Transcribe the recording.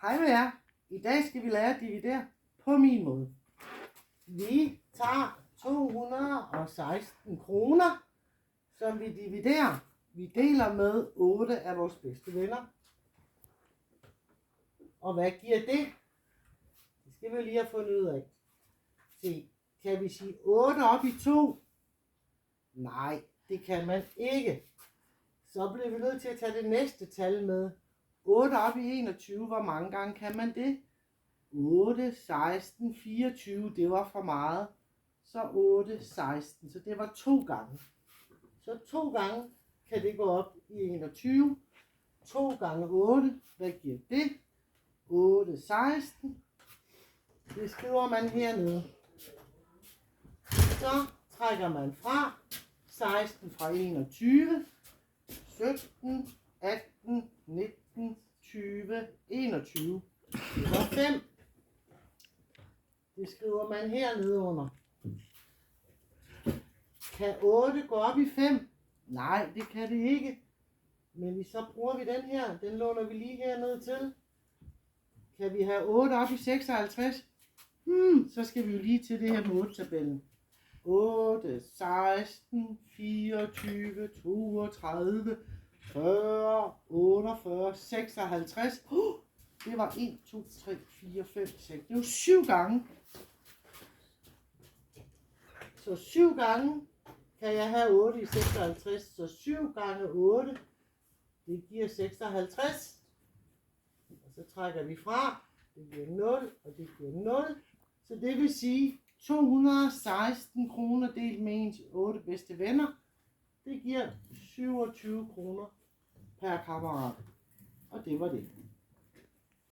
Hej med jer. I dag skal vi lære at dividere på min måde. Vi tager 216 kroner, som vi dividerer. Vi deler med 8 af vores bedste venner. Og hvad giver det? Det skal vi lige have fundet ud af. Se, kan vi sige 8 op i 2? Nej, det kan man ikke. Så bliver vi nødt til at tage det næste tal med. 8 op i 21, hvor mange gange kan man det? 8, 16, 24, det var for meget. Så 8, 16, så det var 2 gange. Så 2 gange kan det gå op i 21. 2 gange 8, hvad giver det? 8, 16. Det skriver man hernede. Så trækker man fra 16 fra 21, 17, 18, 19, 20, 21. Det var 5. Det skriver man hernede under. Kan 8 gå op i 5? Nej, det kan det ikke. Men så bruger vi den her. Den låner vi lige hernede til. Kan vi have 8 op i 56? Så skal vi jo lige til det her med 8-tabellen. 8, 16, 24, 32, 40, 48, 56. Det var 1, 2, 3, 4, 5, 6. Det var 7 gange. Så 7 gange kan jeg have 8 i 56. Så 7 gange 8, det giver 56. Og så trækker vi fra. Det giver 0, og det giver 0. Så det vil sige 216 kroner delt med ens 8 bedste venner. Det giver 27 kroner per kammerat. Og det var det.